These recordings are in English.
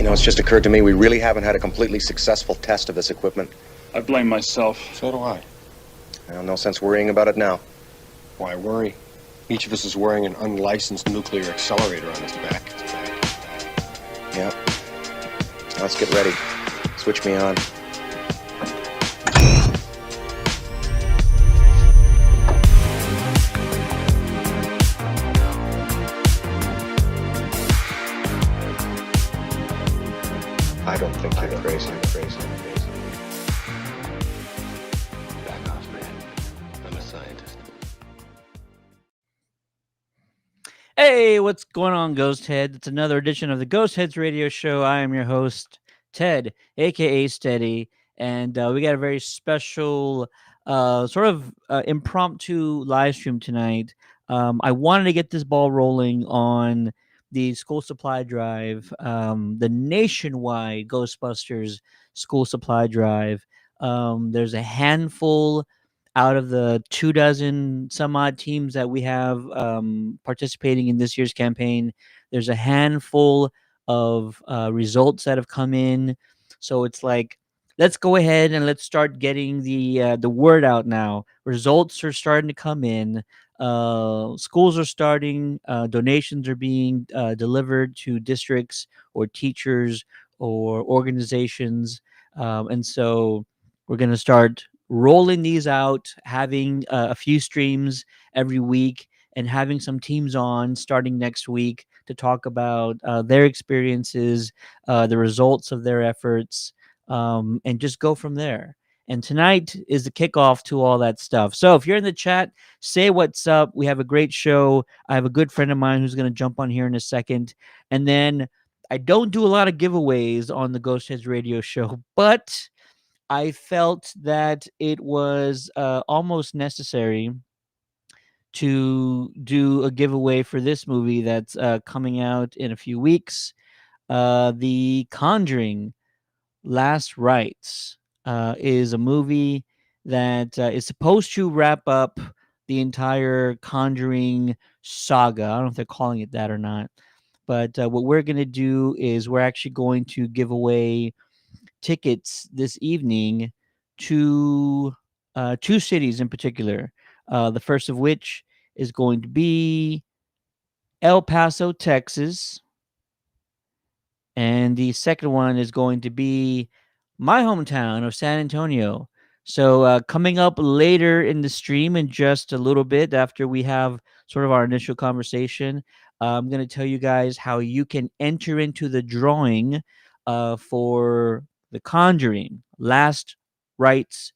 It's just occurred to me we really haven't had a completely successful test of this equipment. I blame myself. So do I. Well, no sense worrying about it now. Why worry? Each of us is wearing an unlicensed nuclear accelerator on his back. Yeah. Now let's get ready. Switch me on. I don't think you're crazy. Back off, man. I'm a scientist. Hey, what's going on, Ghost Head? It's another edition of the Ghost Heads Radio Show. I am your host, Ted, aka Steady, and we got a very special, impromptu live stream tonight. I wanted to get this ball rolling on the school supply drive, the nationwide Ghostbusters school supply drive. There's a handful out of the 24 some odd teams that we have participating in this year's campaign. There's a handful of results that have come in. So it's like, let's go ahead and let's start getting the word out now. Results are starting to come in. Schools are starting. Donations are being delivered to districts or teachers or organizations, and so we're going to start rolling these out, having a few streams every week, and having some teams on starting next week to talk about their experiences, the results of their efforts, and just go from there. And tonight is the kickoff to all that stuff. So if you're in the chat, say what's up. We have a great show. I have a good friend of mine who's going to jump on here in a second. And then I don't do a lot of giveaways on the Ghost Heads Radio Show, but I felt that it was almost necessary to do a giveaway for this movie that's coming out in a few weeks. The Conjuring Last Rites is a movie that is supposed to wrap up the entire Conjuring saga. I don't know if they're calling it that or not. But what we're going to do is we're actually going to give away tickets this evening to two cities in particular. The first of which is going to be El Paso, Texas. And the second one is going to be my hometown of San Antonio. So coming up later in the stream in just a little bit after we have sort of our initial conversation, I'm going to tell you guys how you can enter into the drawing for The Conjuring Last Rites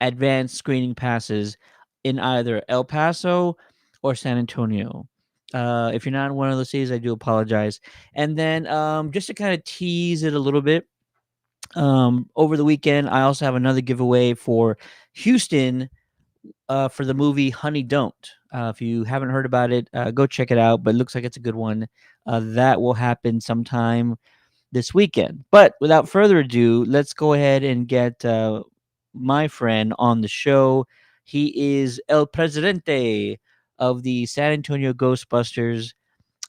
advanced screening passes in either El Paso or San Antonio. If you're not in one of those cities, I do apologize. And then just to kind of tease it a little bit, over the weekend, I also have another giveaway for Houston for the movie Honey Don't. If you haven't heard about it, go check it out. But it looks like it's a good one. That will happen sometime this weekend. But without further ado, let's go ahead and get my friend on the show. He is El Presidente of the San Antonio Ghostbusters.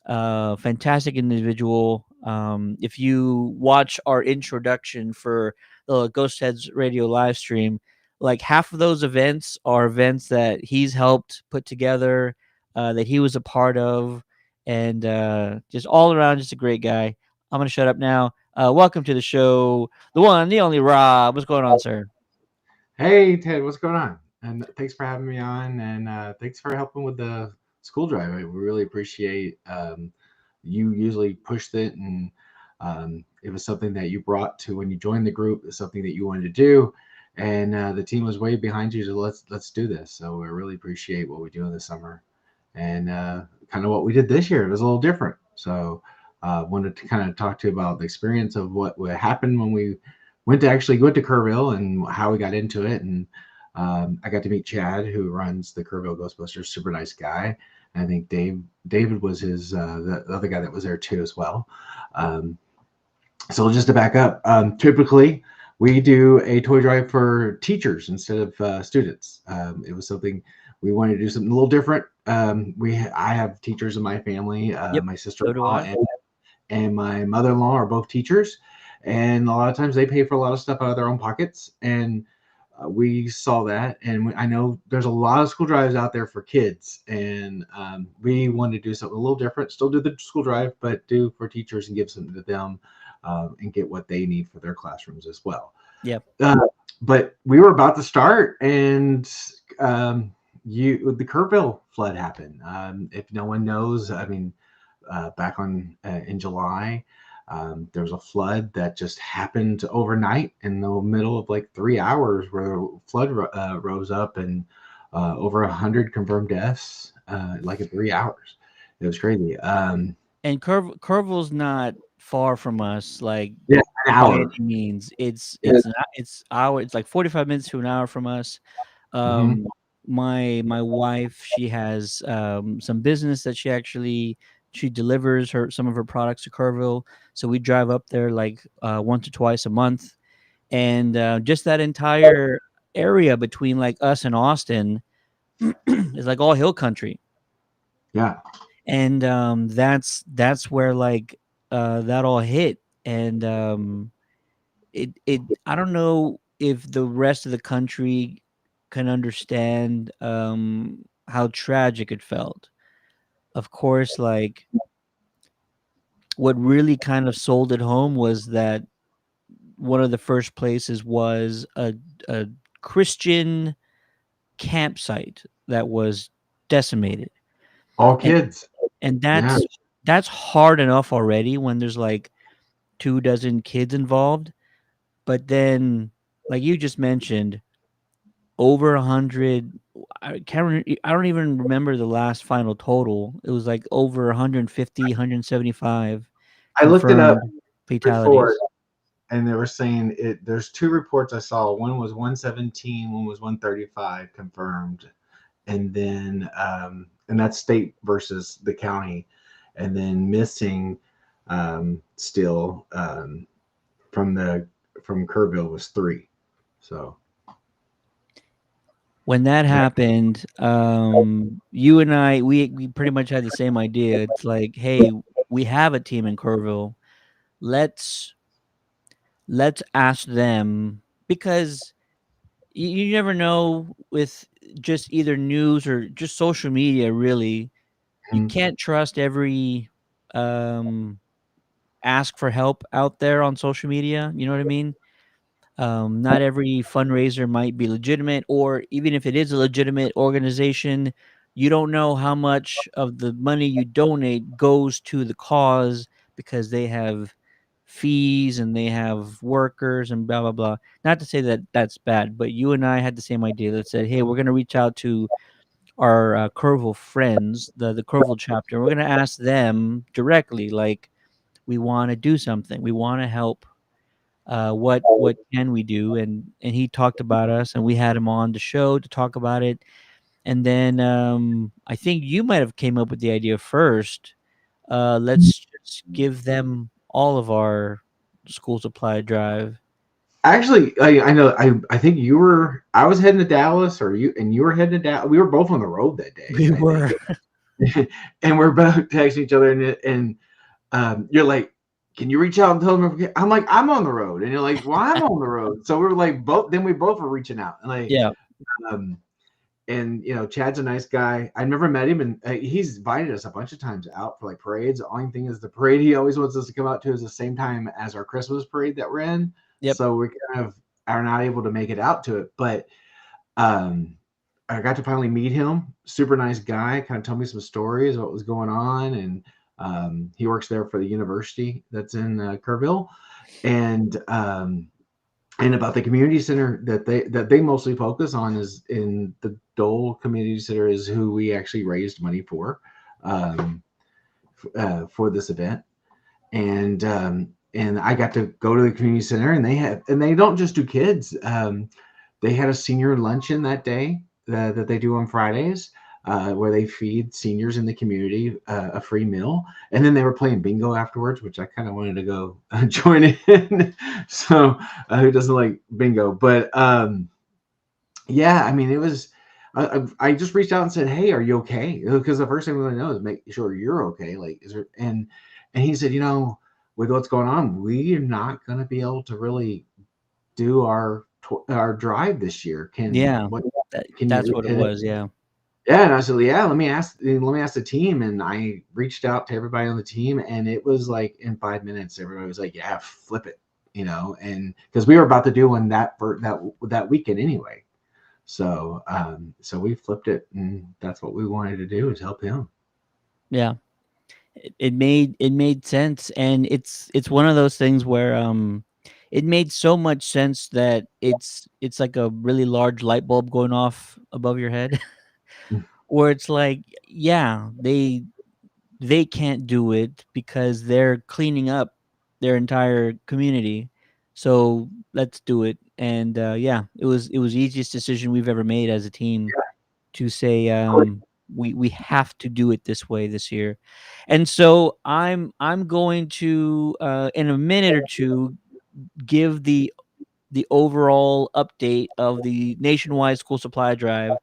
Fantastic individual. If you watch our introduction for the Ghost Heads Radio live stream, like half of those events are events that he's helped put together, that he was a part of, and just all around, just a great guy. I'm gonna shut up now. Welcome to the show, the one, the only Rob. What's going on, sir? Hey, Ted, what's going on? And thanks for having me on, and thanks for helping with the school drive. We really appreciate you usually pushed it, and it was something that you brought to when you joined the group. It's something that you wanted to do, and the team was way behind you. So let's do this. So we really appreciate what we do in the summer, and kind of what we did this year. It was a little different. So wanted to kind of talk to you about the experience of what happened when we went to Kerrville and how we got into it. And I got to meet Chad, who runs the Kerrville Ghostbusters. Super nice guy. I think David was his the other guy that was there too as well. So just to back up, typically we do a toy drive for teachers instead of students. It was something we wanted to do, something a little different. I have teachers in my family, Yep, my sister-in-law and my mother-in-law are both teachers, and a lot of times they pay for a lot of stuff out of their own pockets. And we saw that, and I know there's a lot of school drives out there for kids, and we wanted to do something a little different. Still do the school drive, but do for teachers and give something to them, and get what they need for their classrooms as well. Yep. But we were about to start, and the Kerrville flood happened. If no one knows, I mean, back in July, there was a flood that just happened overnight in the middle of like 3 hours, where the flood rose up, and over 100 confirmed deaths, like in 3 hours. It was crazy. And Kerrville's not far from us, like Yeah, an by hour. any means. It's Yeah. not, it's hour. It's like 45 minutes to an hour from us. Mhm. My wife, she has some business that she delivers some of her products to Kerrville, so we drive up there like once or twice a month, and just that entire area between like us and Austin is like all hill country, Yeah. and that's where like that all hit, and it I don't know if the rest of the country can understand how tragic it felt. Of course, like what really kind of sold it home was that one of the first places was a Christian campsite that was decimated. All And kids. and Yeah. that's hard enough already when there's like 2 dozen kids involved, but then like you just mentioned, over 100. I don't even remember the last final total. It was like over 150, 175 I looked it up confirmed before, fatalities. and they were saying it. There's two reports I saw. One was 117, one was 135 confirmed, and then and that's state versus the county, and then missing still from Kerrville was 3. So When that yeah. happened, you and I, we pretty much had the same idea. It's like, hey, we have a team in Kerrville. Let's let's ask them, because you never know with just either news or just social media. Really, you Mhm. can't trust every um, ask for help out there on social media. You know what I mean? Not every fundraiser might be legitimate, or even if it is a legitimate organization, you don't know how much of the money you donate goes to the cause, because they have fees and they have workers and blah blah blah. Not to say that that's bad, but you and I had the same idea that said, hey, we're going to reach out to our Kerrville friends, the Kerrville chapter. We're going to ask them directly, like, we want to do something, we want to help, what can we do? And he talked about us, and we had him on the show to talk about it. And then I think you might have came up with the idea first. Let's just give them all of our school supply drive. Actually, I know. I think you were. I was heading to Dallas, or you were heading to Dallas. We were both on the road that day, We I think. were. And we're both texting each other, and you're like, "Can you reach out and tell them?" I'm like, "I'm on the road," and you're like, "Well, I'm on the road." So we were like, both. Then we both were reaching out, and like, Yeah. um, and Chad's a nice guy. I never met him, and he's invited us a bunch of times out for like parades. The only thing is, the parade he always wants us to come out to is the same time as our Christmas parade that we're in. Yep. So we kind of are not able to make it out to it. But um, I got to finally meet him. Super nice guy. Kind of told me some stories of what was going on, and he works there for the university that's in Kerrville, and about the community center that they mostly focus on is in the Dole Community Center, is who we actually raised money um, for this event. And I got to go to the community center, and they don't just do kids. They had a senior luncheon that day that they do on Fridays, where they feed seniors in the community a free meal. And then they were playing bingo afterwards, which I kind of wanted to go join in. So who doesn't like bingo? But yeah, I mean, it was. I just reached out and said, "Hey, are you okay?" Because the first thing we want to know is make sure you're okay. Like, is there? And he said, with what's going on, we are not going to be able to really do our drive this year. Yeah, What that can that's you? what it was. Yeah. Yeah, and I said, yeah, let me ask the team, and I reached out to everybody on the team, and it was like in 5 minutes, everybody was like, yeah, flip it, and because we were about to do one that weekend anyway, so we flipped it, and that's what we wanted to do is help him. Yeah. It made sense, and it's one of those things where it made so much sense that it's like a really large light bulb going off above your head where it's like, yeah, they can't do it because they're cleaning up their entire community. So let's do it. And yeah, it was the easiest decision we've ever made as a team to say we have to do it this way this year. And so I'm going to in a minute or two give the overall update of the nationwide school supply drive.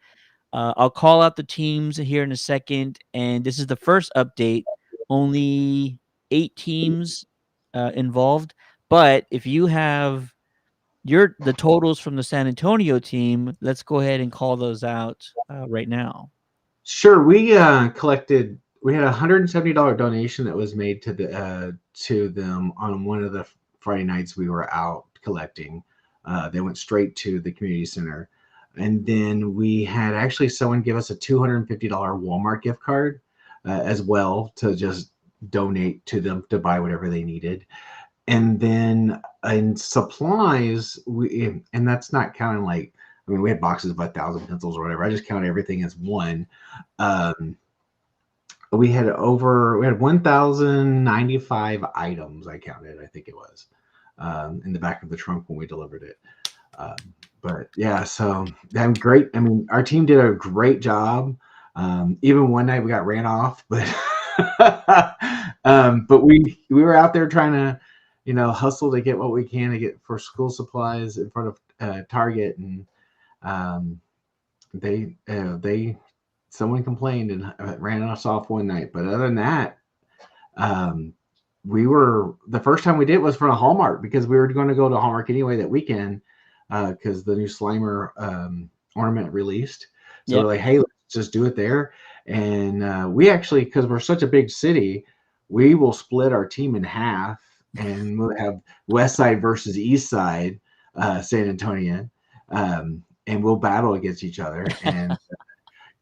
I'll call out the teams here in a second, and this is the first update. Only 8 teams involved, but if you have the totals from the San Antonio team, let's go ahead and call those out right now. Sure, we collected. We had $170 donation that was made to them on one of the Friday nights we were out collecting. They went straight to the community center, and then we had actually someone give us a $250 Walmart gift card as well to just donate to them to buy whatever they needed. And then in supplies, and that's not counting like, I mean, we had boxes of 1,000 pencils or whatever. I just count everything as one. Um, we had 1,095 items. I counted, I think it was, in the back of the trunk when we delivered it. Um, but yeah, so I'm great. I mean, our team did a great job. Even one night we got ran off, but but we were out there trying to, hustle to get what we can to get for school supplies in front of Target, and um, they someone complained and ran us off one night. But other than that, um, we were the first time we did was from a Hallmark because we were going to go to Hallmark anyway that weekend because the new Slimer ornament released. So we're Yep. like, hey, let's just do it there. And we actually, because we're such a big city, we will split our team in half and we'll have West Side versus East Side, San Antonio, and we'll battle against each other. And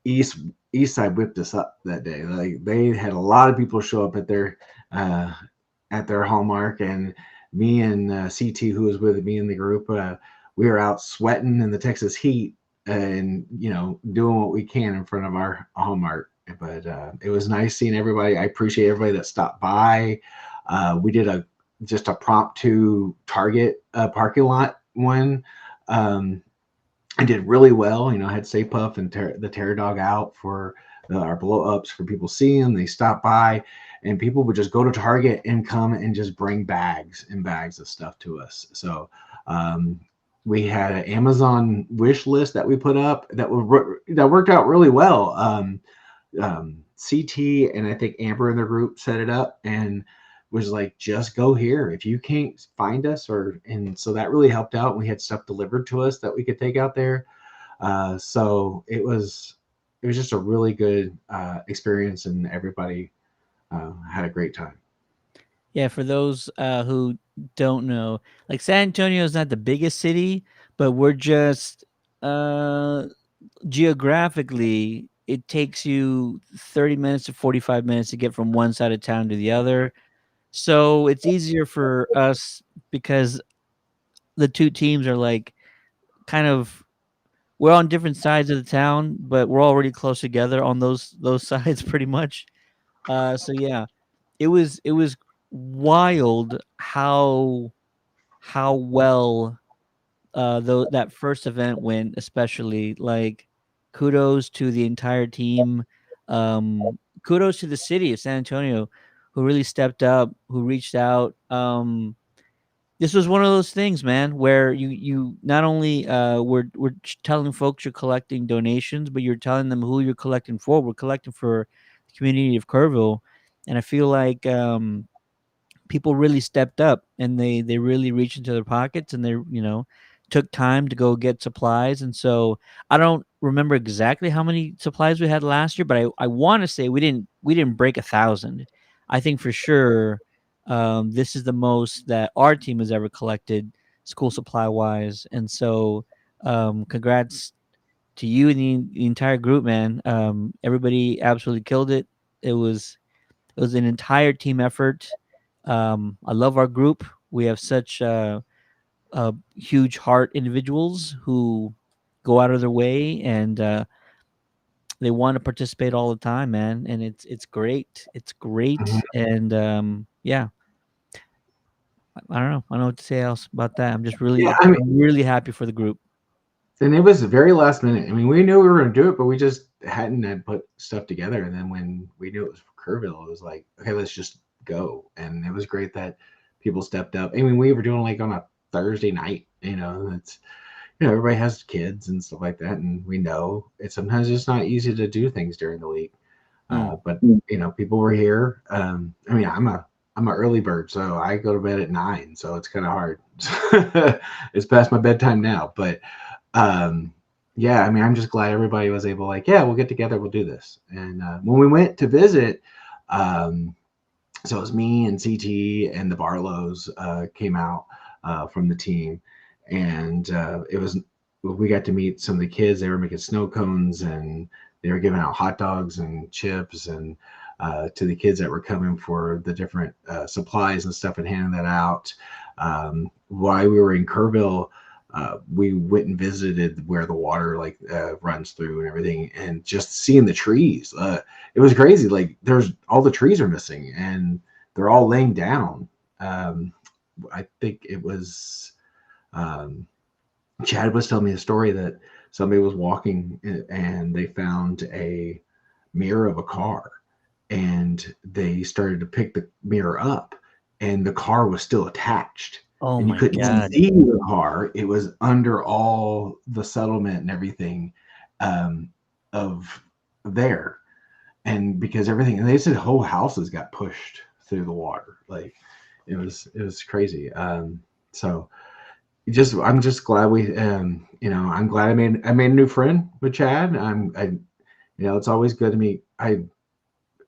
East East Side whipped us up that day. Like they had a lot of people show up uh, at their Hallmark, and me and CT, who was with me in the group, we were out sweating in the Texas heat and doing what we can in front of our Hallmark. But it was nice seeing everybody. I appreciate everybody that stopped by. We did just a prompt to Target parking lot one. I did really well. I had Stay Puff and the Terror Dog out for our blow ups for people seeing. They stopped by, and people would just go to Target and come and just bring bags and bags of stuff to us. So we had an Amazon wish list that we put up that worked out really well. CT and I think Amber in the group set it up and was like, just go here if you can't find us, and so that really helped out. We had stuff delivered to us that we could take out there. So it was just a really good experience, and everybody had a great time. Yeah, for those who don't know, like San Antonio is not the biggest city, but we're just uh, geographically, it takes you 30 minutes to 45 minutes to get from one side of town to the other. So it's easier for us because the two teams are like kind of we're on different sides of the town, but we're already close together on those sides pretty much. So yeah, it was wild how well that first event went, especially like kudos to the entire team. Kudos to the city of San Antonio who really stepped up, who reached out. This was one of those things, man, where you not only we're telling folks you're collecting donations, but you're telling them who you're collecting for. We're collecting for the community of Kerrville, and I feel like people really stepped up, and they really reached into their pockets, and they, took time to go get supplies. And so I don't remember exactly how many supplies we had last year, but I want to say we didn't break 1,000. I think for sure, this is the most that our team has ever collected school supply wise. And so congrats to you and the entire group, man. Everybody absolutely killed it. It was an entire team effort. I love our group. We have such huge heart individuals who go out of their way, and they want to participate all the time, man. And it's great. It's Mhm. great. And yeah, I don't know. I don't know what to say else about that. Yeah, I mean, I'm really happy for the group. and it was very last minute. I mean, we knew we were going to do it, but we just hadn't had put stuff together. And then when we knew it was Kerrville, it was like, okay, let's just go. And it was great that people stepped up. I mean, we were doing like on a Thursday night. It's everybody has kids and stuff like that, and we know it's sometimes just not easy to do things during the week. Mm. But people were here. I mean, I'm an early bird, so I go to bed at 9, so it's kind of hard. It's past my bedtime now, but yeah, I mean, I'm just glad everybody was able, like, yeah, we'll get together, we'll do this. And when we went to visit, um, so it was me and CT and the Barlows came out from the team, and we got to meet some of the kids. They were making snow cones, and they were giving out hot dogs and chips, and to the kids that were coming for the different supplies and stuff, and handing that out. While we were in Kerrville, we went and visited where the water runs through and everything, and just seeing the trees. It was crazy. Like, there's all the trees are missing, and they're all laying down. I think it was Chad was telling me a story that somebody was walking and they found a mirror of a car, and they started to pick the mirror up, and the car was still attached, Oh and you my couldn't god. see the car. It was under all the settlement and everything of there. And because everything, and they said whole houses got pushed through the water. Like, it was crazy. So I'm just glad I'm glad I made a new friend with Chad. It's always good to meet. I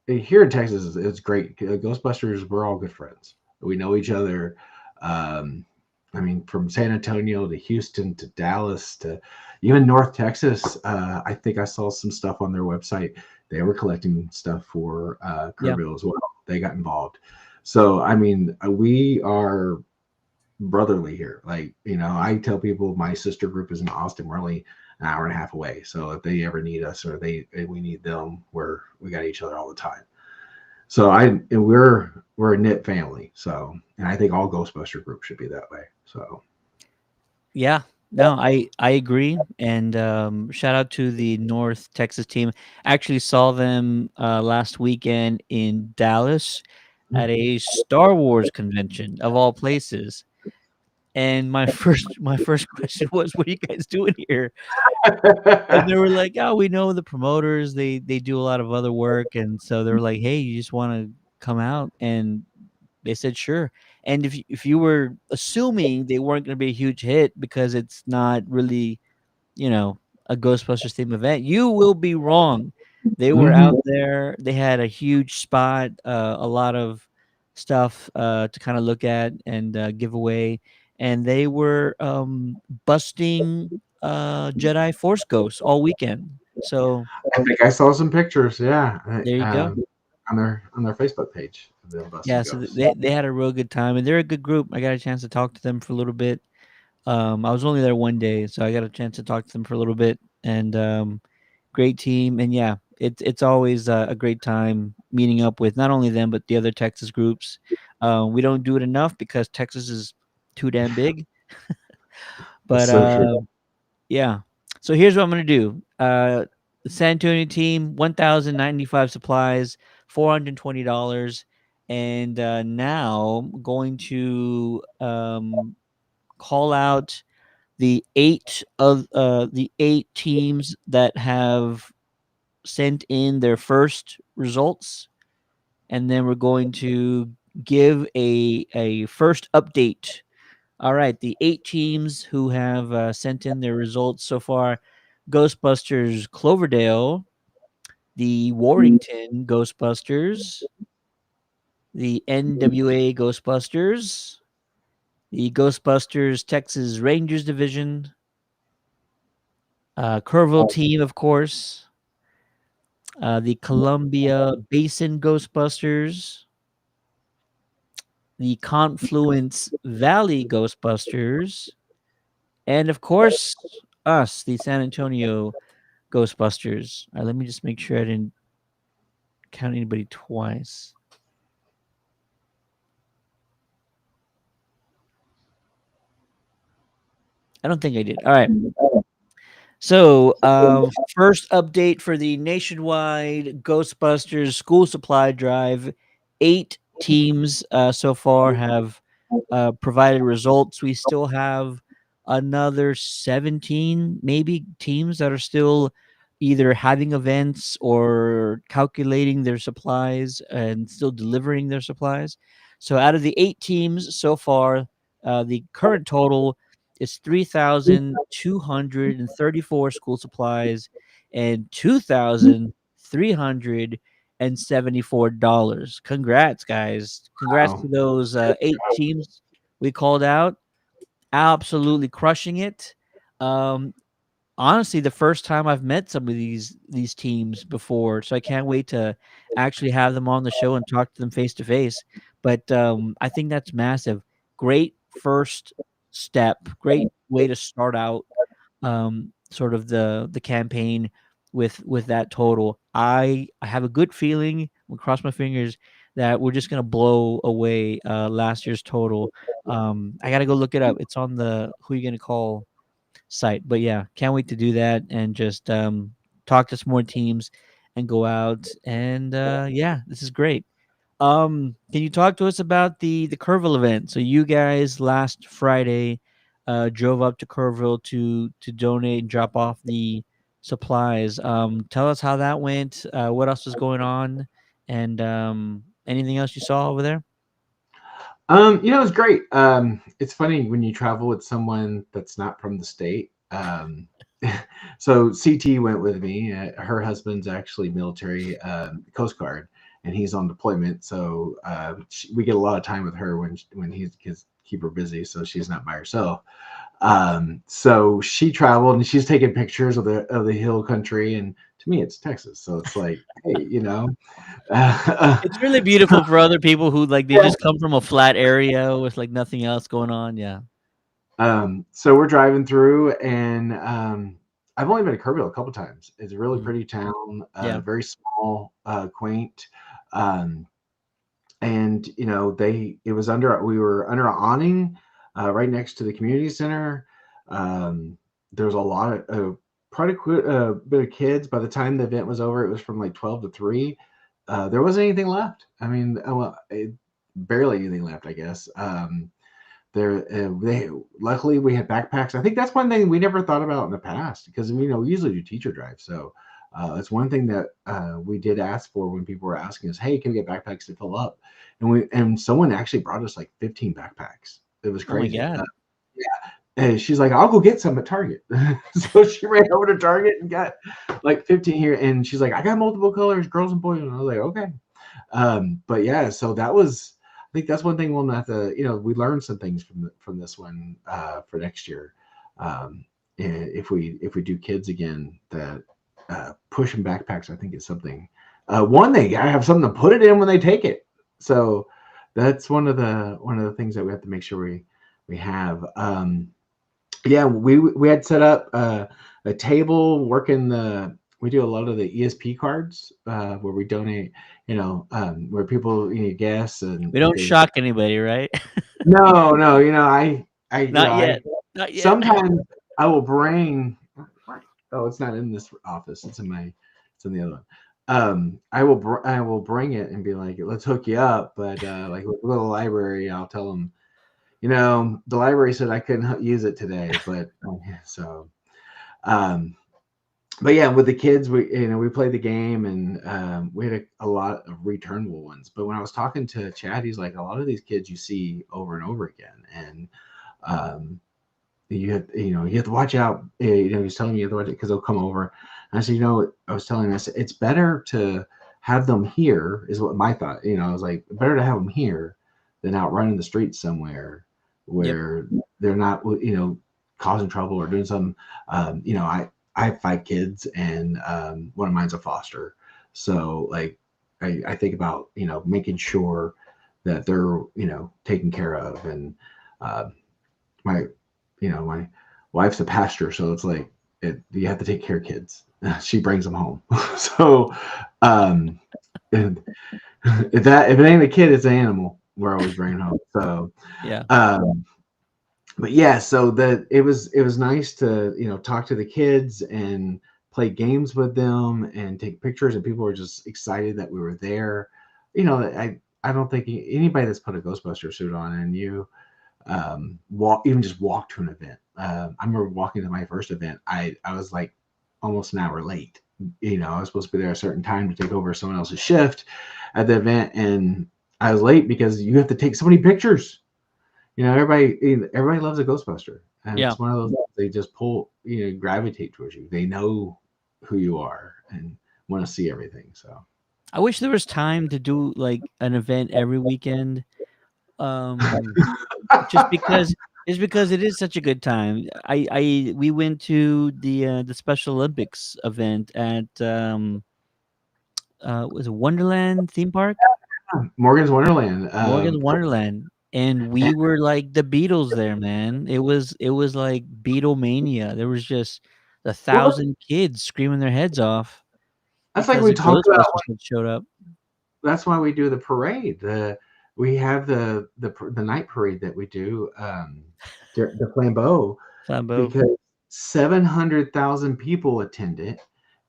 Here in Texas, it's great. Ghostbusters, we're all good friends. We know each other. Um, I mean, from San Antonio to Houston to Dallas to even North Texas. I think I saw some stuff on their website. They were collecting stuff for Yeah. Kerrville as well. They got involved. So, I mean, we are brotherly here. Like, I tell people my sister group is in Austin. We're only an hour and a half away. So if they ever need us or we need them, we got each other all the time. So we're a knit family. So, and I think all Ghostbuster groups should be that way. So Yeah. No, I agree. And shout out to the North Texas team. Actually saw them last weekend in Dallas at a Star Wars convention of all places. And my first question was, "What are you guys doing here?" And they were like, "Oh, we know the promoters. They do a lot of other work." And so they were like, "Hey, you just want to come out?" And they said, "Sure." And if you were assuming they weren't going to be a huge hit because it's not really, you know, a Ghostbusters theme event, you will be wrong. They were Mhm. out there. They had a huge spot, a lot of stuff to kind of look at and give away, and they were busting Jedi Force ghosts all weekend. So I think I saw some pictures. Yeah, there you go. on their Facebook page of the Yeah, Busting so Ghosts. they had a real good time, and they're a good group. I got a chance to talk to them for a little bit. I was only there one day, so I got a chance to talk to them for a little bit, and great team. And yeah, it's always a great time meeting up with not only them but the other Texas groups. We don't do it enough because Texas is too damn big. That's But so true. yeah, so here's what I'm gonna do. The San Antonio team, 1,095 supplies, $420, and now I'm going to call out the eight teams that have sent in their first results, and then we're going to give a first update. All right, the 8 teams who have sent in their results so far: Ghostbusters Cloverdale, the Warrington Ghostbusters, the NWA Ghostbusters, the Ghostbusters Texas Rangers Division, Kerrville team, of course, the Columbia Basin Ghostbusters, the Confluence Valley Ghostbusters, and of course, us, the San Antonio Ghostbusters. All right, let me just make sure I didn't count anybody twice. I don't think I did. All right. So, first update for the nationwide Ghostbusters school supply drive. 8 teams so far have provided results. We still have another 17, maybe, teams that are still either having events or calculating their supplies and still delivering their supplies. So, out of the 8 teams so far, the current total is 3,234 school supplies and $2,374. Congrats, guys. Congrats Wow. to those 8 teams we called out. Absolutely crushing it. Um, Honestly, the first time I've met some of these teams before, so I can't wait to actually have them on the show and talk to them face to face. But I think that's massive. Great first step. Great way to start out sort of the campaign with that total. I have a good feeling. We'll cross my fingers that we're just gonna blow away last year's total. I gotta go look it up. It's on the Who You Gonna Call site. But yeah, can't wait to do that and just talk to some more teams and go out and yeah, this is great. Can you talk to us about the Kerrville event? So you guys last Friday drove up to Kerrville to donate and drop off the supplies. Tell us how that went. What else was going on, and anything else you saw over there? It's great. It's funny when you travel with someone that's not from the state. So CT went with me. Her husband's actually military, Coast Guard, and he's on deployment. So we get a lot of time with her when he's keep her busy, so she's not by herself. So she traveled and she's taking pictures of the hill country, and to me, it's Texas, so it's like, hey, It's really beautiful for other people who like they just come from a flat area with like nothing else going on. Yeah. So we're driving through, and I've only been to Kerrville a couple times. It's a really Mhm. pretty town, Yeah. very small, quaint, um, and it was we were under an awning right next to the community center. There was a lot of quite a bit of kids. By the time the event was over, it was from like 12 to 3. There wasn't anything left. I mean, barely anything left, I guess. They luckily we had backpacks. I think that's one thing we never thought about in the past, because we usually do teacher drives. So it's one thing that we did ask for when people were asking us, hey, can we get backpacks to fill up? And someone actually brought us like 15 backpacks. It was Oh my crazy. god. Yeah. And she's like, I'll go get some at Target. So she ran over to Target and got like 15 here. And she's like, I got multiple colors, girls and boys. And I was like, okay. But yeah, so I think that's one thing we'll have to, we learned some things from this one for next year. If we do kids again, that pushing backpacks, I think, is something. One, they gotta have something to put it in when they take it. So that's one of the things that we have to make sure we have. Yeah, we had set up a table working we do a lot of the ESP cards where we donate, where people guess, and We don't they shock anybody, right? no, Not yet. Not yet. sometimes I will bring. Oh, it's not in this office. It's in the other one. I will bring it and be like, let's hook you up, but like with a little library, I'll tell them, the library said I couldn't use it today, but so. Um, but yeah, with the kids, we played the game, and we had a lot of returnable ones. But when I was talking to Chad, he's like, a lot of these kids you see over and over again, and um, you have to watch out. He's telling me you have to watch it because they'll come over. And I said, I was telling him, I said, it's better to have them here, is what my thought. I was like, better to have them here than out running the streets somewhere Yep. where they're not, causing trouble or doing something. I have 5 kids, and one of mine's a foster. So like, I think about making sure that they're taken care of, and uh, my my wife's a pastor, so it's like you have to take care of kids. She brings them home. So um, and if it ain't a kid, it's an animal. We're always bringing home. So Yeah. um, but yeah, so that it was nice to talk to the kids and play games with them and take pictures, and people were just excited that we were there. I don't think anybody that's put a Ghostbuster suit on and you walk to an event. I remember walking to my first event. I was like almost an hour late. I was supposed to be there a certain time to take over someone else's shift at the event, and I was late because you have to take so many pictures. Everybody loves a Ghostbuster, and Yeah. it's one of those they just pull, gravitate towards you. They know who you are and want to see everything. So I wish there was time to do like an event every weekend. Um, just because it is such a good time. We went to the Special Olympics event at was it Wonderland theme park? Morgan's Wonderland. Morgan's Wonderland. And we were like the Beatles there, man. It was like Beatlemania. There was just a Well, thousand kids screaming their heads off that's like because we the talked about. Ghostbusters had showed up. That's why we do the parade. We have the night parade that we do, the flambeau, Flambeau. because 700,000 people attend it,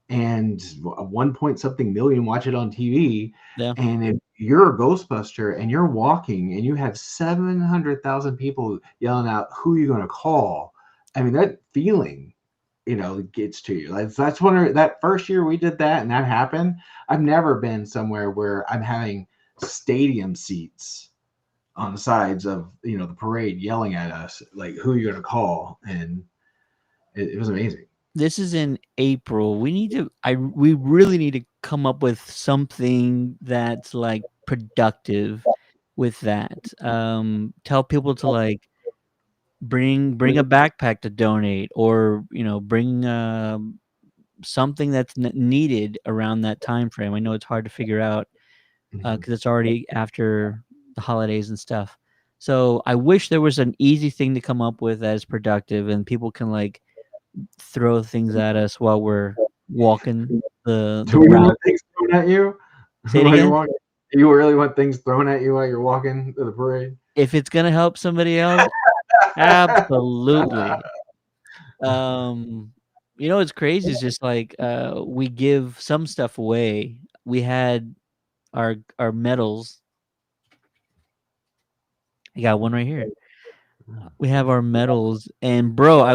and 1 point something million watch it on TV. Yeah. And if you're a Ghostbuster and you're walking and you have 700,000 people yelling out, "Who are you going to call?" I mean, that feeling, gets to you. Like, that's when that first year we did that and that happened. I've never been somewhere where I'm having stadium seats on the sides of the parade yelling at us like, "Who are you going to call?" And it was amazing. This is in April. We really need to come up with something that's like productive with that. Tell people to like bring a backpack to donate, or bring something that's needed around that time frame. I know it's hard to figure out because it's already after the holidays and stuff. So I wish there was an easy thing to come up with as productive, and people can like throw things at us while we're walking Do the you route. want things thrown at you Say it while you're again. walking? Do you really want things thrown at you while you're walking to the parade? If it's gonna help somebody else, absolutely. Um, what's crazy is just like we give some stuff away. We had our medals. I got one right here. We have our medals, and bro, I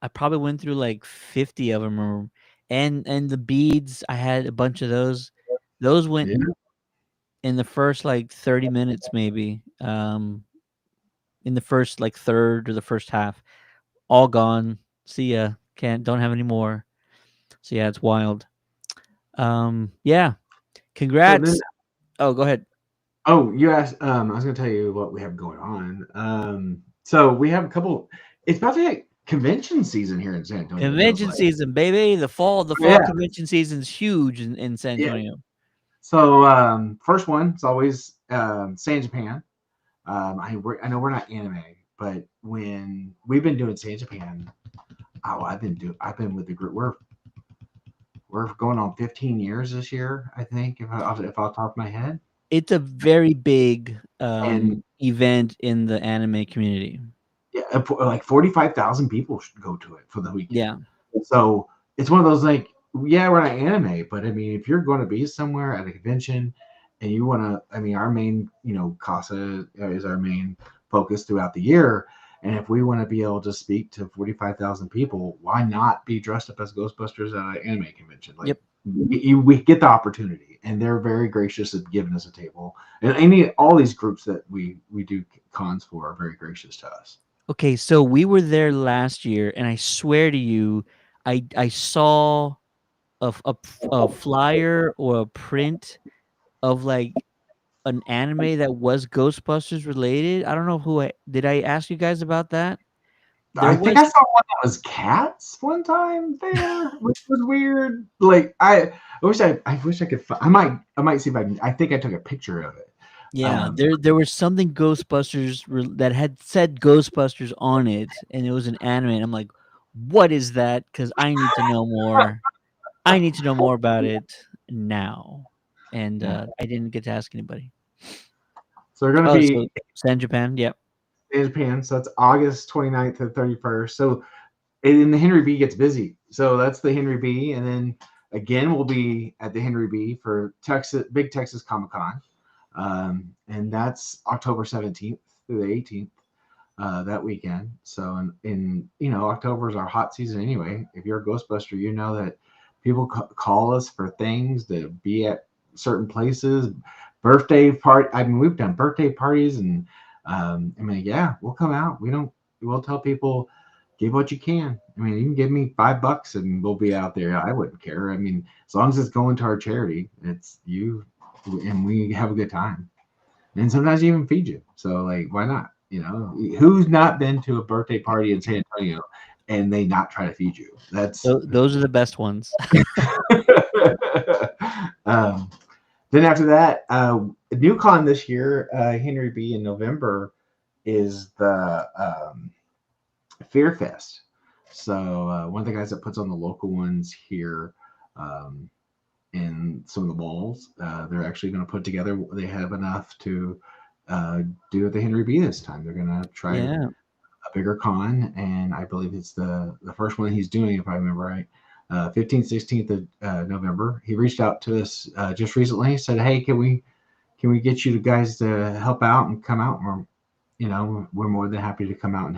probably went through like 50 of them, and the beads. I had a bunch of those. Those went Yeah. in the first like 30 minutes, maybe. In the first like third or the first half, all gone. See ya. Don't have any more. So yeah, it's wild. Yeah. So then, Congrats. Oh, go ahead. oh, you asked. I was going to tell you what we have going on. So we have a couple. It's about to hit convention season here in San Antonio. It feels Convention like. season, baby. The fall Yeah. convention season's huge in San Yeah. Antonio. So first one is always San Japan. I know we're not anime, but when we've been doing San Japan, I've been with the group. We're going on 15 years this year, I think, if I'll top my head. It's a very big And event in the anime community. yeah, like 45,000 people should go to it for the weekend. Yeah. So it's one of those like, yeah, we're not anime, but I mean, if you're going to be somewhere at a convention and you want to, I mean, our main, CASA is our main focus throughout the year. And if we want to be able to speak to 45,000 people, why not be dressed up as Ghostbusters at an anime convention? Like, Yep. we get the opportunity, and they're very gracious at giving us a table. And all these groups that we do cons for are very gracious to us. Okay, so we were there last year, and I swear to you, I saw a flyer or a print of like an anime that was Ghostbusters related. I don't know who I did. I ask you guys about that? There I think was, I saw one that was cats one time there, which was weird. Like I wish I could. I might see if I think I took a picture of it. yeah, Um, there was something that had said Ghostbusters on it, and it was an anime. And I'm like, what is that? Because I need to know more. I need to know more about it now. And yeah. I didn't get to ask anybody. So they're gonna Oh, so be San Japan, yep. in Japan. So that's August 29th to 31st. So and the Henry B gets busy. So that's the Henry B, and then again we'll be at the Henry B for Big Texas Comic Con, and that's October 17th through the 18th that weekend. So October is our hot season anyway. If you're a Ghostbuster, you know that people call us for things to be at certain places, birthday party. I mean, we've done birthday parties, and yeah, we'll come out. We'll tell people, give what you can. I mean, you can give me $5 and we'll be out there. I wouldn't care. I mean, as long as it's going to our charity, it's you, and we have a good time. And sometimes you even feed you. So like, why not? Who's not been to a birthday party in San Antonio and they not try to feed you? That's Those are the best ones. um, then after that, NewCon this year, Henry B in November is the Fear Fest. So one of the guys that puts on the local ones here um, in some of the malls, they're actually going to put together. They have enough to do at the Henry B this time. They're going to try a Yeah. bigger con, and I believe it's the first one he's doing, if I remember right. 15th, 16th of November. He reached out to us just recently. He said, "Hey, can we get you guys to help out and come out?" And we're more than happy to come out and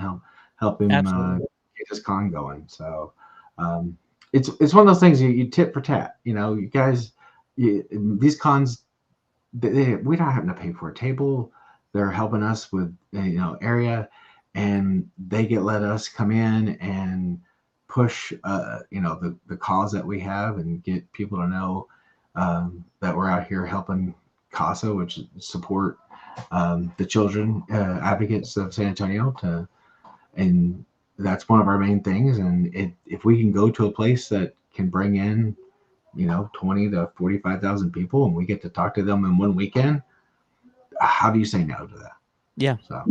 help him Absolutely. get this con going. So um, it's one of those things you tit for tat. You guys, these cons, we're not having to pay for a table. They're helping us with area, and they let us come in and push the cause that we have and get people to know that we're out here helping CASA, which support the children advocates of San Antonio and that's one of our main things. And if we can go to a place that can bring in 20 to 45,000 people and we get to talk to them in one weekend, how do you say no to that? Yeah, So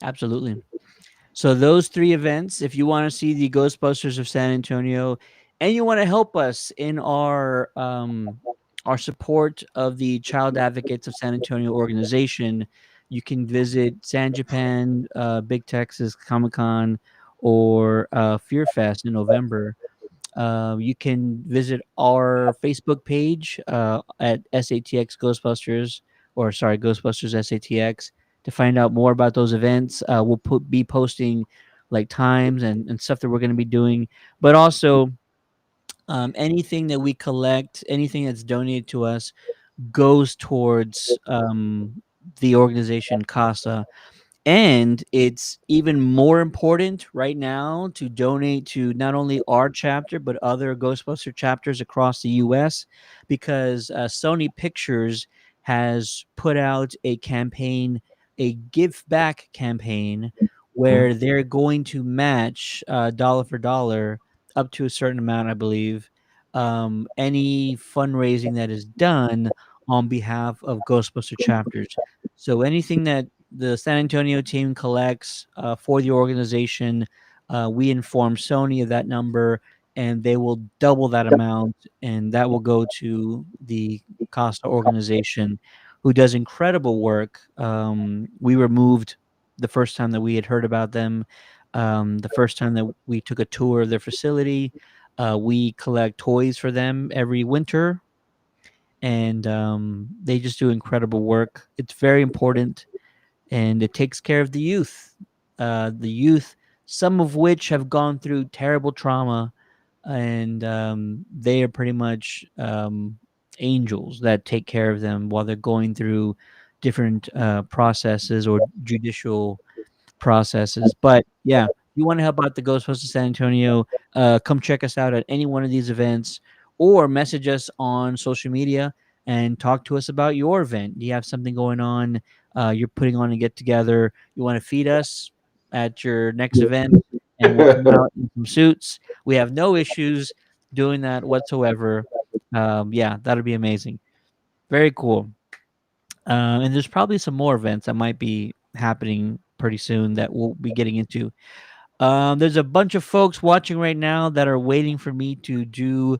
absolutely. So those three events, if you want to see the Ghostbusters of San Antonio, and you want to help us in our support of the Child Advocates of San Antonio organization, you can visit San Japan, Big Texas Comic Con, or Fear Fest in November. You can visit our Facebook page at SATX Ghostbusters, or sorry, Ghostbusters SATX, to find out more about those events. We'll be posting like times and stuff that we're going to be doing, but also anything that we collect, anything that's donated to us, goes towards the organization CASA. And it's even more important right now to donate to not only our chapter, but other Ghostbuster chapters across the US, because Sony Pictures has put out a campaign, a give back campaign, mhm. where they're going to match dollar for dollar up to a certain amount, I believe, any fundraising that is done on behalf of Ghostbuster chapters. So anything that the San Antonio team collects for the organization, we inform Sony of that number, and they will double that amount, and that will go to the Costa organization, who does incredible work. We were moved the first time that we had heard about them. The first time that we took a tour of their facility, we collect toys for them every winter, and they just do incredible work. It's very important, and it takes care of the youth. the youth, some of which have gone through terrible trauma, and they are pretty much angels that take care of them while they're going through different processes or judicial processes. But yeah, if you want to help out the Ghostbusters San Antonio, come check us out at any one of these events or message us on social media and talk to us about your event. Do you have something going on? You're putting on a get together. You want to feed us at your next event, and we'll come out in some suits. We have no issues doing that whatsoever. Yeah, that'll be amazing. Very cool. And there's probably some more events that might be happening pretty soon that we'll be getting into. There's a bunch of folks watching right now that are waiting for me to do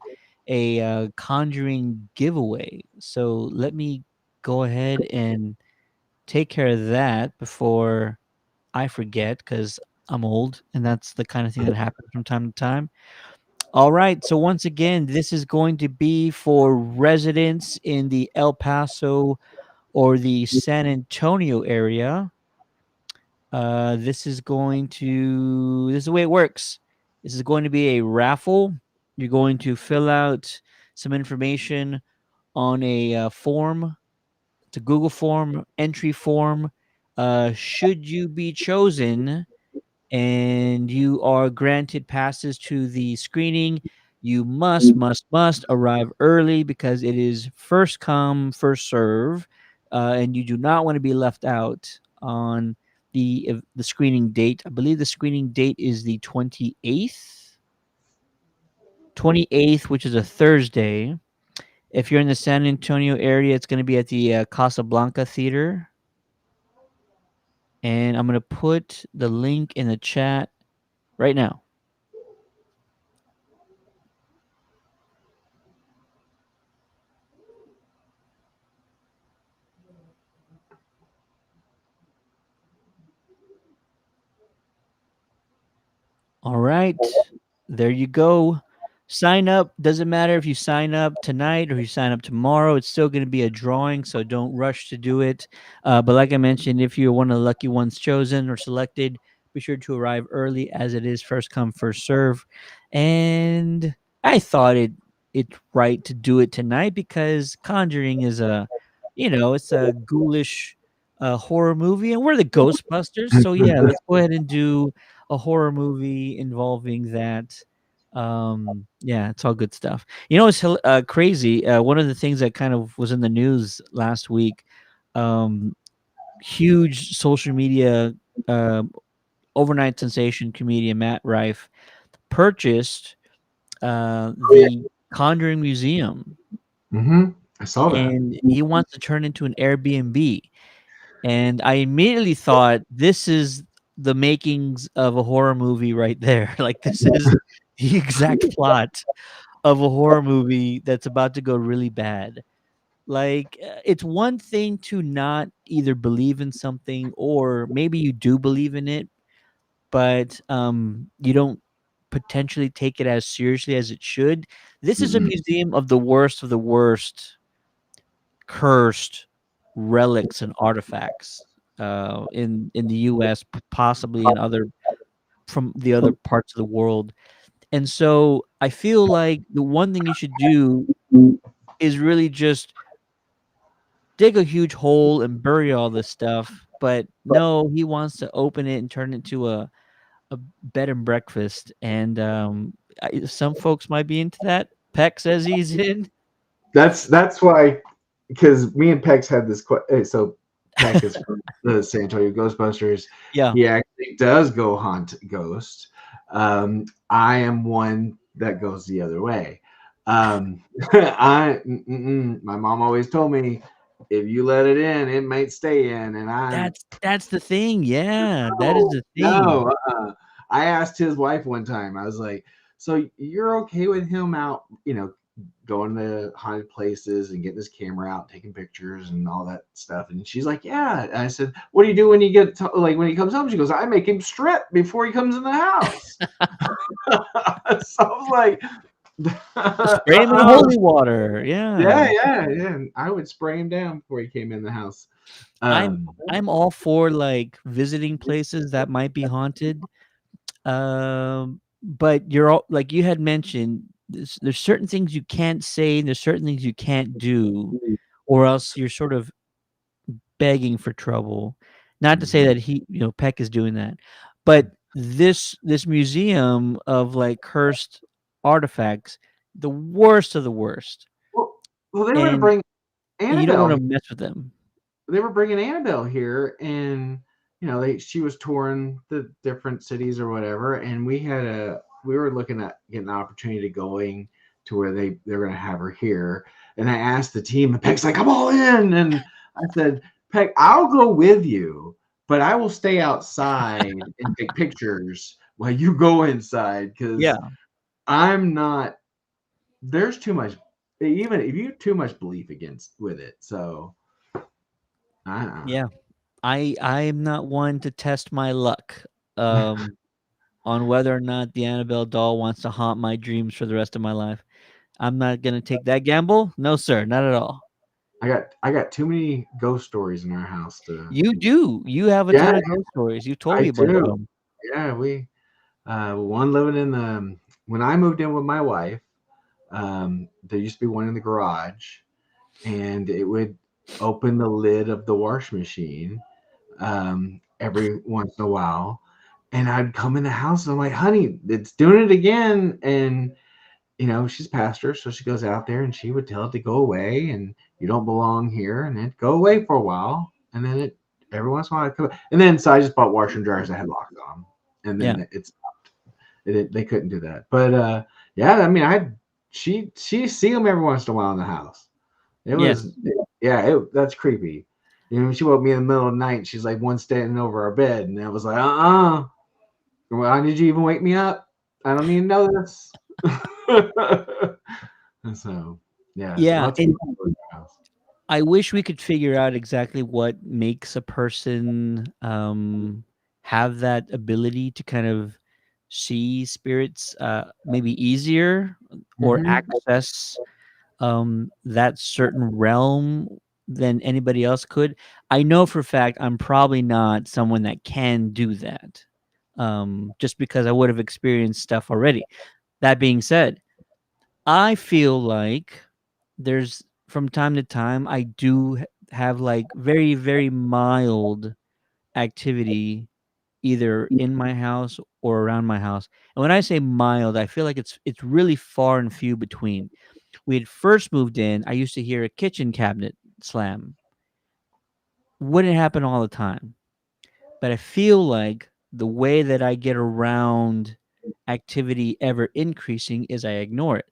a Conjuring giveaway. So let me go ahead and take care of that before I forget, because I'm old and that's the kind of thing that happens from time to time. All right. So once again, this is going to be for residents in the El Paso or the San Antonio area. This is the way it works. This is going to be a raffle. You're going to fill out some information on a form. It's a Google form, entry form. Should you be chosen and you are granted passes to the screening, you must arrive early because it is first come, first serve, and you do not want to be left out on the screening date. I believe the screening date is the 28th, 28th, which is a Thursday. If you're in the San Antonio area, it's going to be at the Casablanca Theater. And I'm going to put the link in the chat right now. All right. There you go. Sign up. Doesn't matter if you sign up tonight or you sign up tomorrow. It's still going to be a drawing, so don't rush to do it. But like I mentioned, if you're one of the lucky ones chosen or selected, be sure to arrive early as it is first come, first serve. And I thought it's right to do it tonight because Conjuring is it's a ghoulish horror movie, and we're the Ghostbusters. So yeah, let's go ahead and do a horror movie involving that. Yeah, it's all good stuff. It's crazy. One of the things that kind of was in the news last week, um, huge social media uh, overnight sensation comedian Matt Rife purchased Oh yeah. the Conjuring Museum, I saw that. and he wants to turn into an Airbnb. And I immediately thought, this is the makings of a horror movie right there. Like, this is the exact plot of a horror movie that's about to go really bad. Like, it's one thing to not either believe in something, or maybe you do believe in it, but you don't potentially take it as seriously as it should. This is a Mhm. museum of the worst cursed relics and artifacts in the U.S., possibly in other from the other parts of the world. And so I feel like the one thing you should do is really just dig a huge hole and bury all this stuff. But no, he wants to open it and turn it into a bed and breakfast. And some folks might be into that. Peck says he's in. That's why, because me and Pex had this. So Peck is from the San Antonio Ghostbusters. Yeah. He actually does go hunt ghosts. I am one that goes the other way. My mom always told me, if you let it in, it might stay in, and That's the thing. Yeah, that is the thing. no. I asked his wife one time. I was like, "So you're okay with him out, going to haunted places and getting his camera out, taking pictures and all that stuff?" And she's like, "Yeah." And I said, "What do you do when you get when he comes home?" She goes, "I make him strip before he comes in the house." So I was like, Spray him in Oh, holy water. Yeah. yeah. And I would spray him down before he came in the house. I'm Um, I'm all for like visiting places that might be haunted. But you're all like you had mentioned, there's certain things you can't say, and there's certain things you can't do, or else you're sort of begging for trouble. Not to say mhm. that Peck is doing that, but this museum of like cursed artifacts, the worst of the worst, Well, they were to and bring you don't want Annabelle. to mess with them. They were bringing Annabelle here, and she was touring the different cities or whatever, and we were looking at getting an opportunity to going to where they're going to have her here, and I asked the team, and Peck's like, "I'm all in," and I said, "Peck, I'll go with you, but I will stay outside and take pictures while you go inside because Yeah, I'm not. There's too much, even if you too much belief against with it, so." I yeah. I'm not one to test my luck um on whether or not the Annabelle doll wants to haunt my dreams for the rest of my life. I'm not gonna take that gamble. No, sir, not at all. I got too many ghost stories in our house to. You do. You have a Yeah, ton of ghost stories. You told I me a bunch of do. them. Yeah, we one living in the when I moved in with my wife, there used to be one in the garage, and it would open the lid of the wash machine every once in a while, and I'd come in the house and I'm like, honey, it's doing it again, and she's pastor, so she goes out there and she would tell it to go away and you don't belong here, and then go away for a while, and then it every once in a while I'd come, and then so I just bought washer and dryers that had locks on them, and Yeah. then they couldn't do that. But yeah, I mean, she see them every once in a while in the house. It was Yes. yeah, that's creepy. She woke me in the middle of the night. She's like one standing over our bed, and I was like, why did you even wake me up? I don't need to know this. And so, yeah, Yeah, lots of and people in the house. I wish we could figure out exactly what makes a person have that ability to kind of see spirits maybe easier or Mhm. access that certain realm than anybody else could. I know for a fact I'm probably not someone that can do that. Just because I would have experienced stuff already. That being said, I feel like there's from time to time I do have like very very mild activity either in my house or around my house. And when I say mild, I feel like it's really far and few between. We had first moved in, I used to hear a kitchen cabinet slam. Wouldn't happen all the time. But I feel like the way that I get around activity ever increasing is I ignore it.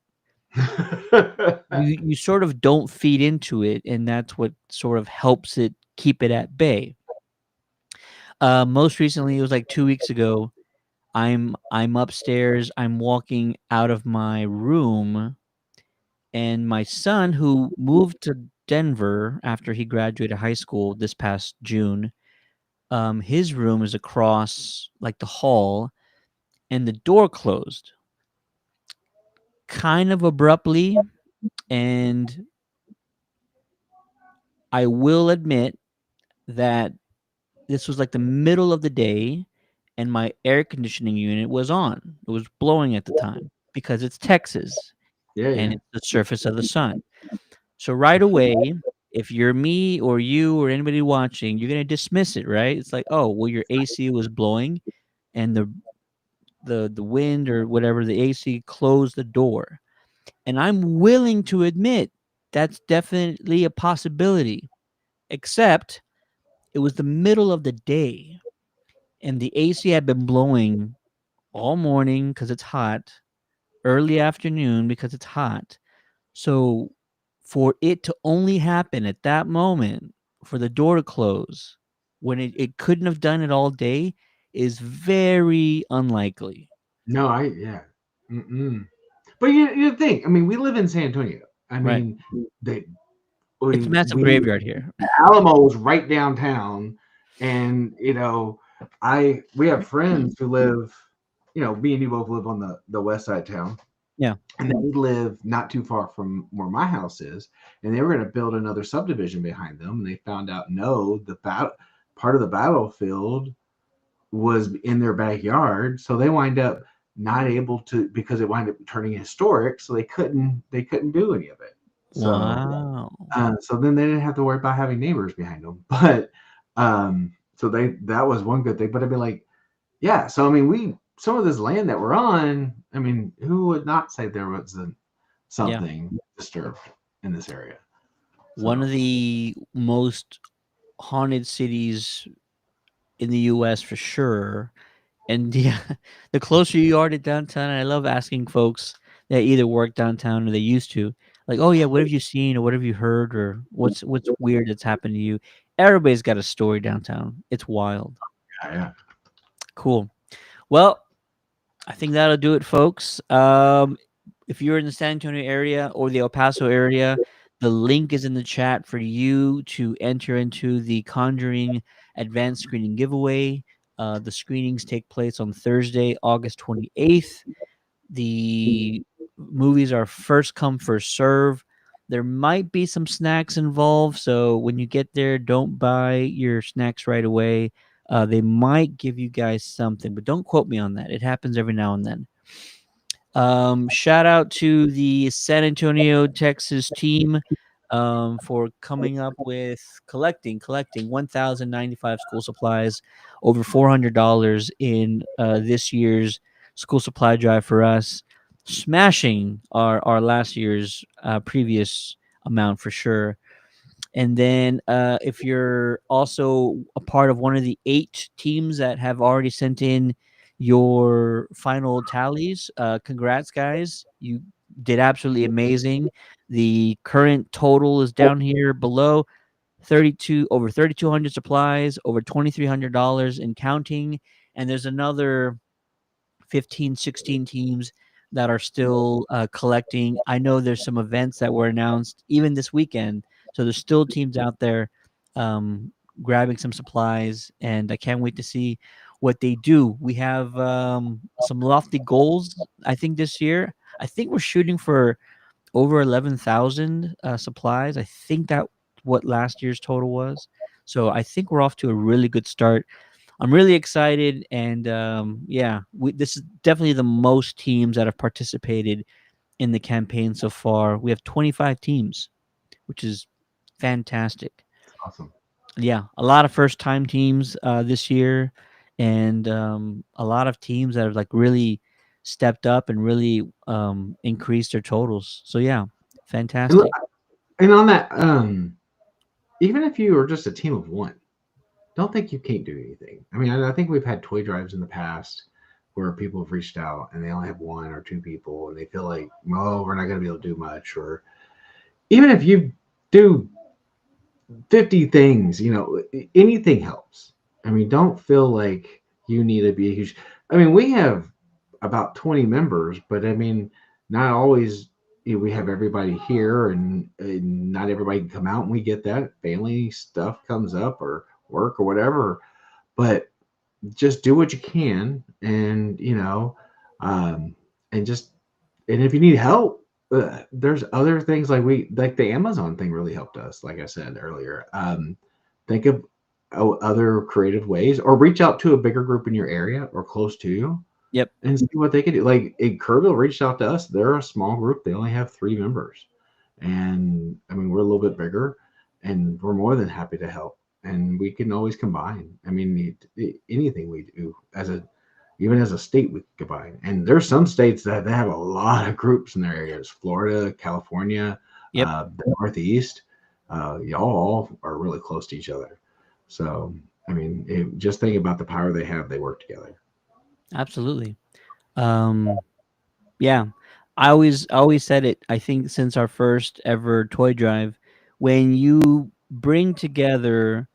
You sort of don't feed into it, and that's what sort of helps it keep it at bay. Most recently, it was like 2 weeks ago. I'm upstairs. I'm walking out of my room, and my son, who moved to Denver after he graduated high school this past June, his room is across like the hall, and the door closed kind of abruptly. And I will admit that this was like the middle of the day, and my air conditioning unit was on. It was blowing at the time because it's Texas Yeah, and yeah. it's the surface of the sun. So right away, if you're me or you or anybody watching, you're gonna dismiss it, right? It's like, oh, well, your AC was blowing, and the wind or whatever, the AC closed the door. And I'm willing to admit that's definitely a possibility, except it was the middle of the day and the AC had been blowing all morning because it's hot, early afternoon because it's hot. So for it to only happen at that moment, for the door to close, when it couldn't have done it all day, is very unlikely. No, yeah. Mm-mm. But you think, I mean, we live in San Antonio. I Right. mean, they, It's a massive graveyard here. Alamo's right downtown, and we have friends who live, me and you both live on the west side of town, Yeah. and they live not too far from where my house is, and they were going to build another subdivision behind them, and they found out no, the part of the battlefield was in their backyard, so they wind up not able to, because it wound up turning historic, so they couldn't do any of it. So Wow. so then they didn't have to worry about having neighbors behind them. But so that was one good thing. But I'd be like, yeah. So I mean, some of this land that we're on. I mean, who would not say there was Yeah. something disturbed in this area? One of So the most haunted cities in the US for sure. And yeah, the closer you are to downtown, and I love asking folks that either work downtown or they used to, like, "Oh yeah, what have you seen or what have you heard or what's weird that's happened to you?" Everybody's got a story downtown. It's wild. yeah, Cool. Well, I think that'll do it, folks. If you're in the San Antonio area or the El Paso area, the link is in the chat for you to enter into the Conjuring Advanced Screening Giveaway. The screenings take place on Thursday, August 28th. The movies are first come, first serve. There might be some snacks involved, so when you get there, don't buy your snacks right away. They might give you guys something, but don't quote me on that. It happens every now and then. Shout out to the San Antonio, Texas team for coming up with collecting 1,095 school supplies, over $400 in this year's school supply drive for us, smashing our last year's previous amount for sure. And then if you're also a part of one of the 8 teams that have already sent in your final tallies, congrats, guys. You did absolutely amazing. The current total is down here below 32, over 3,200 supplies, over $2,300 in counting. And there's another 15, 16 teams that are still collecting. I know there's some events that were announced even this weekend. So there's still teams out there um, grabbing some supplies, and I can't wait to see what they do. We have some lofty goals, I think, this year. I think we're shooting for over 11,000 supplies. I think that what last year's total was. So I think we're off to a really good start. I'm really excited, and yeah, this is definitely the most teams that have participated in the campaign so far. We have 25 teams, which is fantastic. awesome. Yeah, a lot of first-time teams this year, and a lot of teams that have like really stepped up and really increased their totals. So yeah, And, look, fantastic. and on that, even if you are just a team of one, don't think you can't do anything. I mean, I think we've had toy drives in the past where people have reached out and they only have one or two people and they feel like, well, we're not going to be able to do much. Or even if you do 50 things, anything helps. I mean, don't feel like you need to be a huge. I mean, we have about 20 members, but I mean, not always. We have everybody here, and not everybody can come out, and we get that. Family stuff comes up, or work, or whatever. But just do what you can, and um, and just and if you need help, there's other things like the Amazon thing really helped us. Like I said earlier, think of other creative ways, or reach out to a bigger group in your area or close to you, Yep. and see what they can do. Like Kerrville reached out to us. They're a small group. They only have 3 members, and I mean we're a little bit bigger, and we're more than happy to help. And we can always combine. I mean, anything we do even as a state, we combine. And there's some states that they have a lot of groups in their areas. Florida, California, Yep. the Northeast. Y'all all are really close to each other. So, I mean, just think about the power they have. They work together. Absolutely. Um, Yeah, I always said it. I think since our first ever toy drive, when you bring together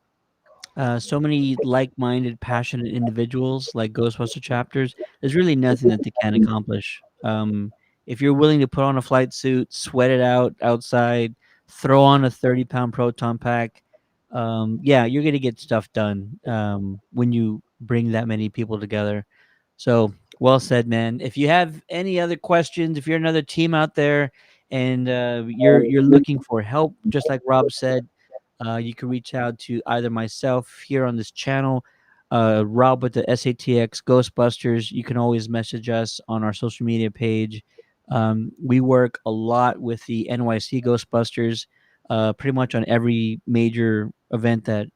so many like-minded, passionate individuals like Ghostbuster chapters, there's really nothing that they can't accomplish. If you're willing to put on a flight suit, sweat it out outside, throw on a 30-pound proton pack, yeah, you're gonna get stuff done when you bring that many people together. So Well said, man. If you have any other questions, if you're another team out there and you're looking for help, just like Rob said, you can reach out to either myself here on this channel, Rob with the SATX Ghostbusters. You can always message us on our social media page. We work a lot with the NYC Ghostbusters, pretty much on every major event that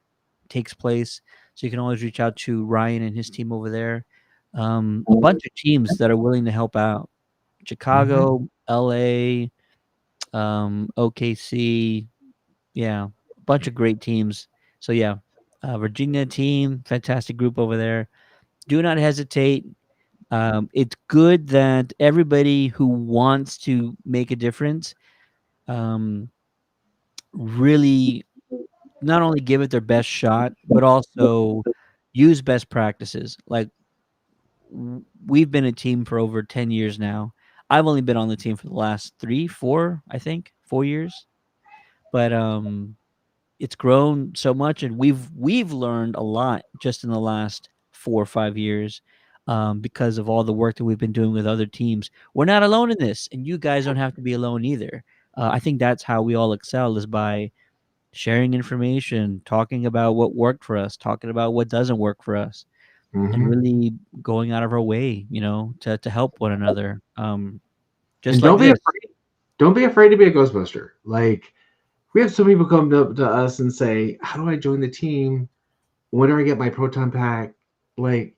takes place. So you can always reach out to Ryan and his team over there. A bunch of teams that are willing to help out. Hmm. Chicago, LA, OKC, yeah, a bunch of great teams. So yeah, Virginia team, fantastic group over there. Do not hesitate. It's good that everybody who wants to make a difference um, really not only give it their best shot, but also use best practices. Like we've been a team for over 10 years now. I've only been on the team for the last 3, 4, I think, 4 years. But it's grown so much, and we've learned a lot just in the last 4 or 5 years, because of all the work that we've been doing with other teams. We're not alone in this, and you guys don't have to be alone either. I think that's how we all excel is by sharing information, talking about what worked for us, talking about what doesn't work for us, and Hmm. really going out of our way, to help one another. Just And like don't be this. afraid. Don't be afraid to be a Ghostbuster. Like we have some people come up to us and say, "How do I join the team? When do I get my proton pack?" Like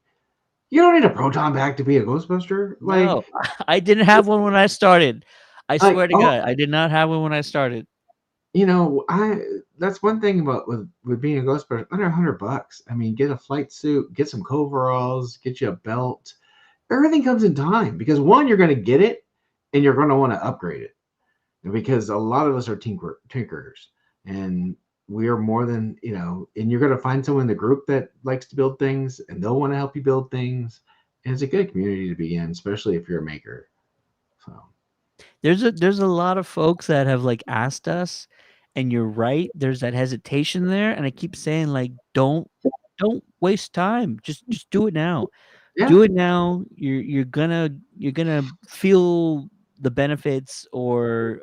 you don't need a proton pack to be a Ghostbuster. No, I didn't have one when I started. I swear to Oh, God, I did not have one when I started. I that's one thing about with being a Ghostbuster under $100. I mean, get a flight suit, get some coveralls, get you a belt. Everything comes in time because one, you're going to get it, and you're going to want to upgrade it because a lot of us are tinkerers, and we are more than and you're going to find someone in the group that likes to build things, and they'll want to help you build things. And it's a good community to be in, especially if you're a maker. So There's a lot of folks that have like asked us, and you're right. There's that hesitation there, and I keep saying like, don't waste time. Just do it now. yeah, Do it now. You're gonna feel the benefits, or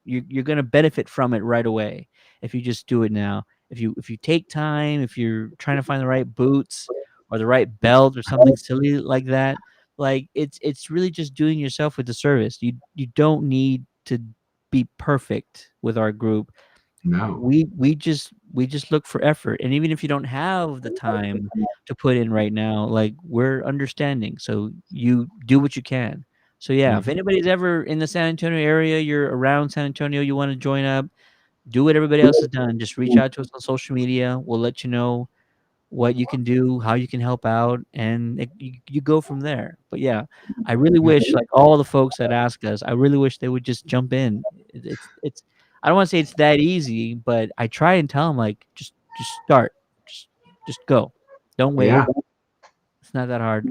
you're gonna benefit from it right away if you just do it now. If you take time, if you're trying to find the right boots or the right belt or something silly like that, like it's really just doing yourself a disservice. You don't need to be perfect with our group. no, We just look for effort, and even if you don't have the time to put in right now, like we're understanding, so you do what you can. So yeah, if mhm, anybody's ever in the San Antonio area, you're around San Antonio, you want to join up, do what everybody else has done, just reach out to us on social media. We'll let you know what you can do, how you can help out, and you go from there. But yeah, I really wish, like all the folks that ask us, I really wish they would just jump in. It's I don't want to say it's that easy, but I try and tell them like just start, just just go, don't wait. yeah, It's not that hard.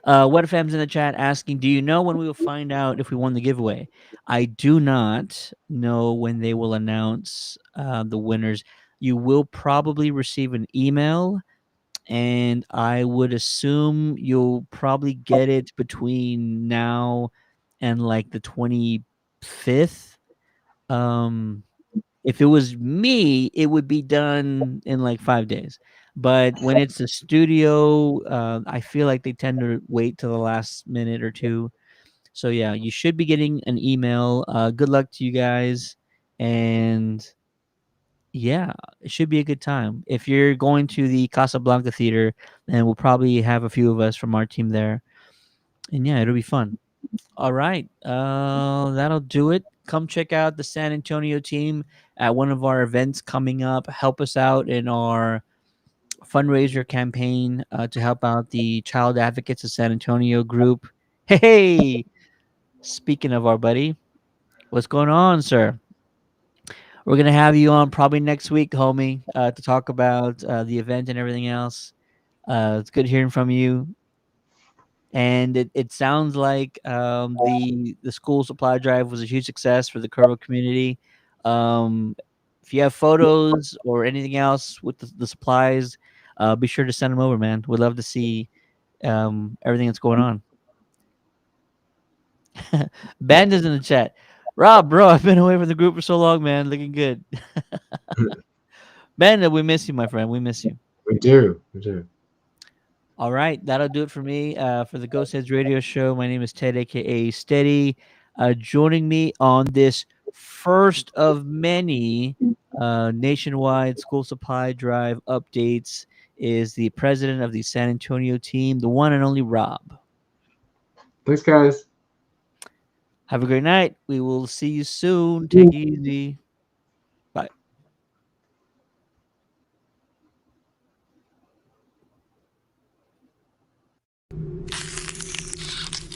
What FM's in the chat asking, do you know when we will find out if we won the giveaway? I do not know when they will announce the winners. You will probably receive an email, and I would assume you'll probably get it between now and like the 25th. Um, if it was me, it would be done in like 5 days. But when it's a studio, I feel like they tend to wait till the last minute or two. So yeah, you should be getting an email. Good luck to you guys, and yeah, it should be a good time. If you're going to the Casablanca Theater, then we'll probably have a few of us from our team there. And yeah, it'll be fun. All right. That'll do it. Come check out the San Antonio team at one of our events coming up. Help us out in our fundraiser campaign to help out the Child Advocates of San Antonio group. Hey, speaking of our buddy, what's going on, sir? We're gonna have you on probably next week, homie, to talk about the event and everything else. It's good hearing from you. And it sounds like the school supply drive was a huge success for the Curvo community. Um, if you have photos or anything else with the supplies, be sure to send them over, man. We'd love to see everything that's going on. Banda's in the chat. Rob, bro, I've been away from the group for so long, man. Looking good. Banda, we miss you, my friend. We miss you. We do. We do. All right, that'll do it for me for the Ghost Heads Radio Show. My name is Ted, aka Steady. Joining me on this first of many nationwide school supply drive updates is the president of the San Antonio team, the one and only Rob. Thanks, guys. Have a great night. We will see you soon. Take it easy.